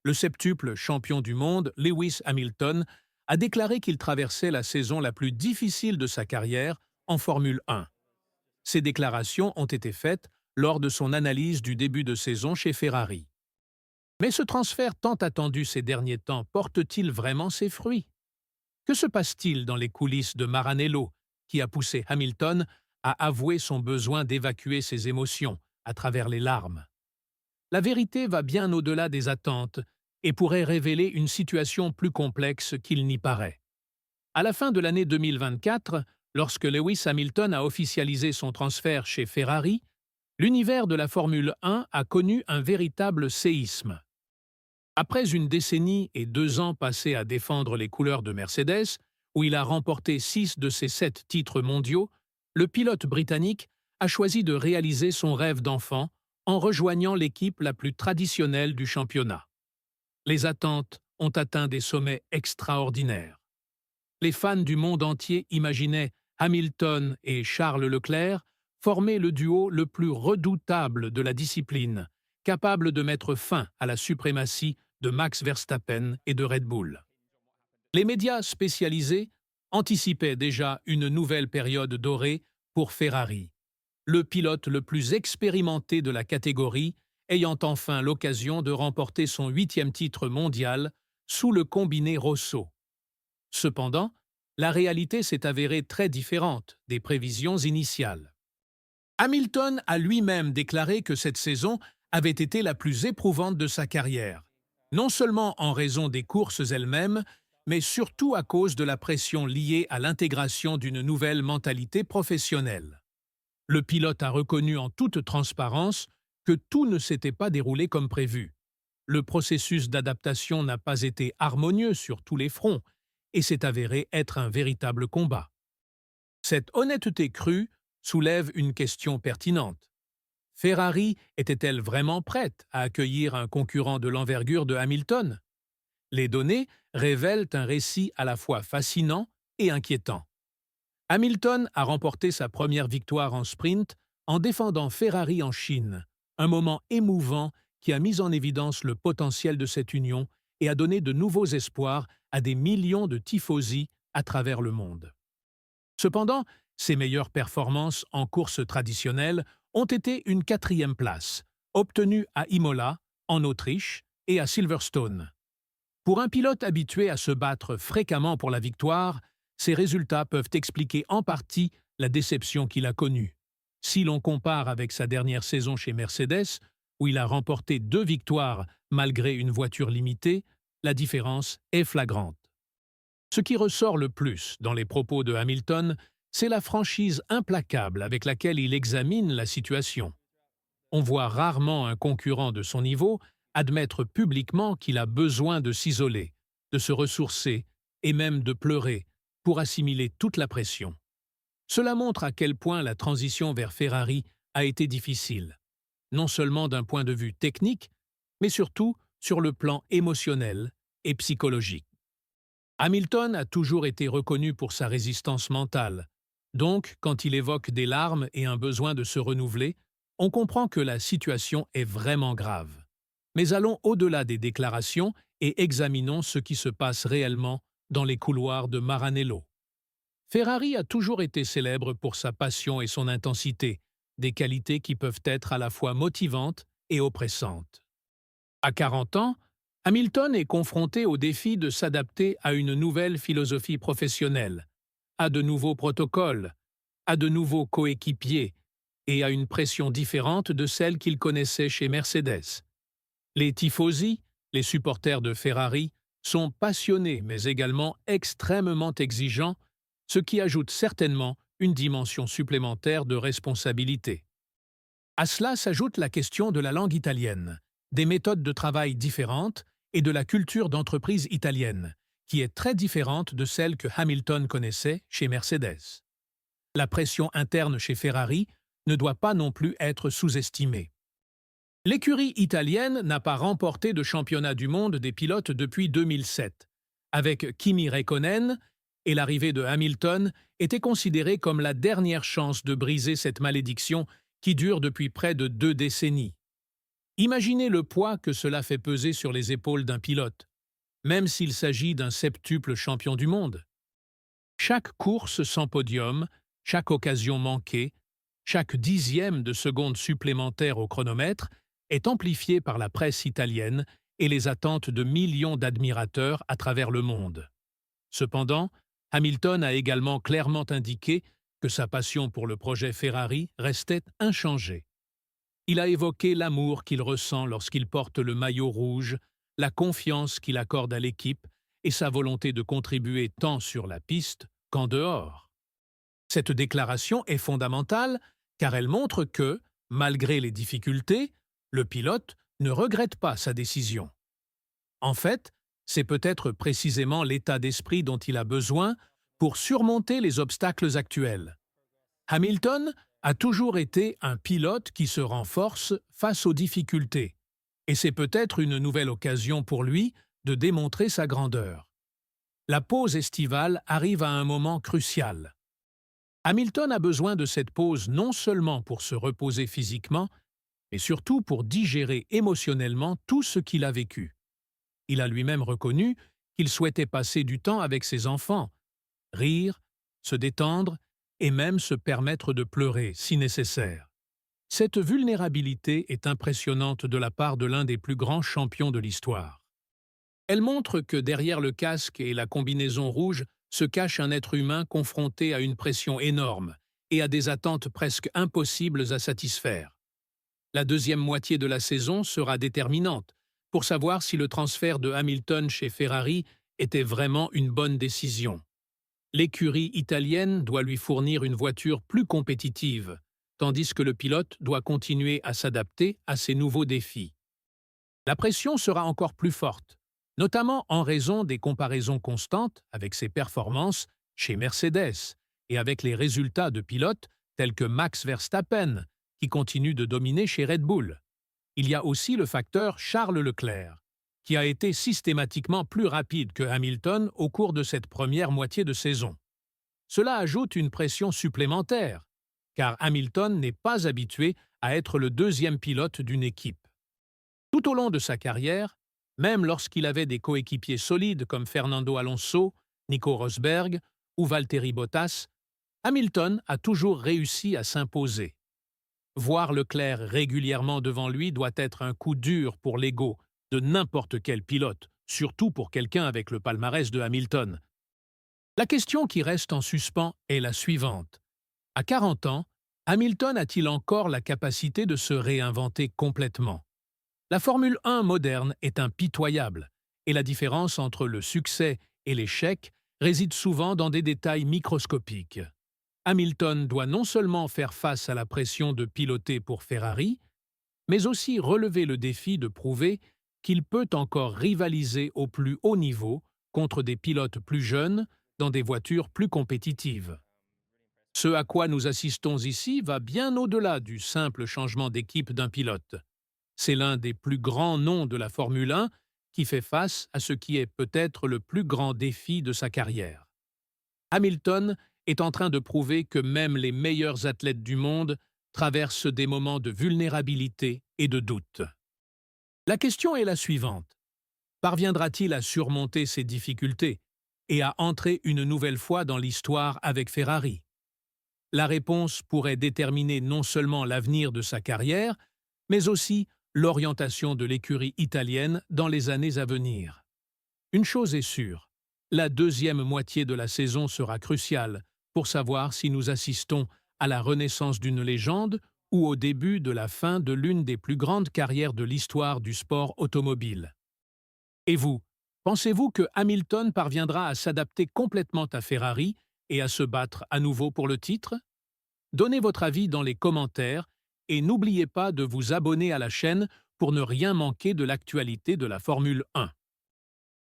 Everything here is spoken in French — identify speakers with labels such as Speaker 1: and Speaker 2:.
Speaker 1: Le septuple champion du monde, Lewis Hamilton, a déclaré qu'il traversait la saison la plus difficile de sa carrière en Formule 1. Ces déclarations ont été faites lors de son analyse du début de saison chez Ferrari. Mais ce transfert tant attendu ces derniers temps porte-t-il vraiment ses fruits? Que se passe-t-il dans les coulisses de Maranello, qui a poussé Hamilton à avouer son besoin d'évacuer ses émotions à travers les larmes? La vérité va bien au-delà des attentes et pourrait révéler une situation plus complexe qu'il n'y paraît. À la fin de l'année 2024, lorsque Lewis Hamilton a officialisé son transfert chez Ferrari, l'univers de la Formule 1 a connu un véritable séisme. Après une décennie et 2 ans passés à défendre les couleurs de Mercedes, où il a remporté 6 de ses 7 titres mondiaux, le pilote britannique a choisi de réaliser son rêve d'enfant en rejoignant l'équipe la plus traditionnelle du championnat. Les attentes ont atteint des sommets extraordinaires. Les fans du monde entier imaginaient Hamilton et Charles Leclerc former le duo le plus redoutable de la discipline, capable de mettre fin à la suprématie de Max Verstappen et de Red Bull. Les médias spécialisés anticipaient déjà une nouvelle période dorée pour Ferrari, le pilote le plus expérimenté de la catégorie, ayant enfin l'occasion de remporter son 8e titre mondial sous le combiné Rosso. Cependant, la réalité s'est avérée très différente des prévisions initiales. Hamilton a lui-même déclaré que cette saison avait été la plus éprouvante de sa carrière, non seulement en raison des courses elles-mêmes, mais surtout à cause de la pression liée à l'intégration d'une nouvelle mentalité professionnelle. Le pilote a reconnu en toute transparence que tout ne s'était pas déroulé comme prévu. Le processus d'adaptation n'a pas été harmonieux sur tous les fronts et s'est avéré être un véritable combat. Cette honnêteté crue soulève une question pertinente. Ferrari était-elle vraiment prête à accueillir un concurrent de l'envergure de Hamilton? Les données révèlent un récit à la fois fascinant et inquiétant. Hamilton a remporté sa première victoire en sprint en défendant Ferrari en Chine, un moment émouvant qui a mis en évidence le potentiel de cette union et a donné de nouveaux espoirs à des millions de tifosi à travers le monde. Cependant, ses meilleures performances en course traditionnelle ont été une 4e place, obtenue à Imola, en Autriche, et à Silverstone. Pour un pilote habitué à se battre fréquemment pour la victoire, ces résultats peuvent expliquer en partie la déception qu'il a connue. Si l'on compare avec sa dernière saison chez Mercedes, où il a remporté 2 victoires malgré une voiture limitée, la différence est flagrante. Ce qui ressort le plus dans les propos de Hamilton, c'est la franchise implacable avec laquelle il examine la situation. On voit rarement un concurrent de son niveau admettre publiquement qu'il a besoin de s'isoler, de se ressourcer et même de pleurer pour assimiler toute la pression. Cela montre à quel point la transition vers Ferrari a été difficile, non seulement d'un point de vue technique, mais surtout sur le plan émotionnel et psychologique. Hamilton a toujours été reconnu pour sa résistance mentale, donc quand il évoque des larmes et un besoin de se renouveler, on comprend que la situation est vraiment grave. Mais allons au-delà des déclarations et examinons ce qui se passe réellement dans les couloirs de Maranello. Ferrari a toujours été célèbre pour sa passion et son intensité, des qualités qui peuvent être à la fois motivantes et oppressantes. À 40 ans, Hamilton est confronté au défi de s'adapter à une nouvelle philosophie professionnelle, à de nouveaux protocoles, à de nouveaux coéquipiers et à une pression différente de celle qu'il connaissait chez Mercedes. Les tifosi, les supporters de Ferrari, sont passionnés mais également extrêmement exigeants, ce qui ajoute certainement une dimension supplémentaire de responsabilité. À cela s'ajoute la question de la langue italienne, des méthodes de travail différentes et de la culture d'entreprise italienne, qui est très différente de celle que Hamilton connaissait chez Mercedes. La pression interne chez Ferrari ne doit pas non plus être sous-estimée. L'écurie italienne n'a pas remporté de championnat du monde des pilotes depuis 2007. Avec Kimi Räikkönen, et l'arrivée de Hamilton était considérée comme la dernière chance de briser cette malédiction qui dure depuis près de 2 décennies. Imaginez le poids que cela fait peser sur les épaules d'un pilote, même s'il s'agit d'un septuple champion du monde. Chaque course sans podium, chaque occasion manquée, chaque dixième de seconde supplémentaire au chronomètre est amplifiée par la presse italienne et les attentes de millions d'admirateurs à travers le monde. Cependant, Hamilton a également clairement indiqué que sa passion pour le projet Ferrari restait inchangée. Il a évoqué l'amour qu'il ressent lorsqu'il porte le maillot rouge, la confiance qu'il accorde à l'équipe et sa volonté de contribuer tant sur la piste qu'en dehors. Cette déclaration est fondamentale car elle montre que, malgré les difficultés, le pilote ne regrette pas sa décision. En fait, c'est peut-être précisément l'état d'esprit dont il a besoin pour surmonter les obstacles actuels. Hamilton a toujours été un pilote qui se renforce face aux difficultés, et c'est peut-être une nouvelle occasion pour lui de démontrer sa grandeur. La pause estivale arrive à un moment crucial. Hamilton a besoin de cette pause non seulement pour se reposer physiquement, mais surtout pour digérer émotionnellement tout ce qu'il a vécu. Il a lui-même reconnu qu'il souhaitait passer du temps avec ses enfants, rire, se détendre et même se permettre de pleurer si nécessaire. Cette vulnérabilité est impressionnante de la part de l'un des plus grands champions de l'histoire. Elle montre que derrière le casque et la combinaison rouge se cache un être humain confronté à une pression énorme et à des attentes presque impossibles à satisfaire. La deuxième moitié de la saison sera déterminante pour savoir si le transfert de Hamilton chez Ferrari était vraiment une bonne décision. L'écurie italienne doit lui fournir une voiture plus compétitive, tandis que le pilote doit continuer à s'adapter à ces nouveaux défis. La pression sera encore plus forte, notamment en raison des comparaisons constantes avec ses performances chez Mercedes et avec les résultats de pilotes tels que Max Verstappen, qui continue de dominer chez Red Bull. Il y a aussi le facteur Charles Leclerc, qui a été systématiquement plus rapide que Hamilton au cours de cette première moitié de saison. Cela ajoute une pression supplémentaire, car Hamilton n'est pas habitué à être le deuxième pilote d'une équipe. Tout au long de sa carrière, même lorsqu'il avait des coéquipiers solides comme Fernando Alonso, Nico Rosberg ou Valtteri Bottas, Hamilton a toujours réussi à s'imposer. Voir Leclerc régulièrement devant lui doit être un coup dur pour l'ego de n'importe quel pilote, surtout pour quelqu'un avec le palmarès de Hamilton. La question qui reste en suspens est la suivante. À 40 ans, Hamilton a-t-il encore la capacité de se réinventer complètement? La Formule 1 moderne est impitoyable, et la différence entre le succès et l'échec réside souvent dans des détails microscopiques. Hamilton doit non seulement faire face à la pression de piloter pour Ferrari, mais aussi relever le défi de prouver qu'il peut encore rivaliser au plus haut niveau contre des pilotes plus jeunes dans des voitures plus compétitives. Ce à quoi nous assistons ici va bien au-delà du simple changement d'équipe d'un pilote. C'est l'un des plus grands noms de la Formule 1 qui fait face à ce qui est peut-être le plus grand défi de sa carrière. Hamilton est en train de prouver que même les meilleurs athlètes du monde traversent des moments de vulnérabilité et de doute. La question est la suivante. Parviendra-t-il à surmonter ces difficultés et à entrer une nouvelle fois dans l'histoire avec Ferrari? La réponse pourrait déterminer non seulement l'avenir de sa carrière, mais aussi l'orientation de l'écurie italienne dans les années à venir. Une chose est sûre, la deuxième moitié de la saison sera cruciale pour savoir si nous assistons à la renaissance d'une légende ou au début de la fin de l'une des plus grandes carrières de l'histoire du sport automobile. Et vous, pensez-vous que Hamilton parviendra à s'adapter complètement à Ferrari et à se battre à nouveau pour le titre? Donnez votre avis dans les commentaires et n'oubliez pas de vous abonner à la chaîne pour ne rien manquer de l'actualité de la Formule 1.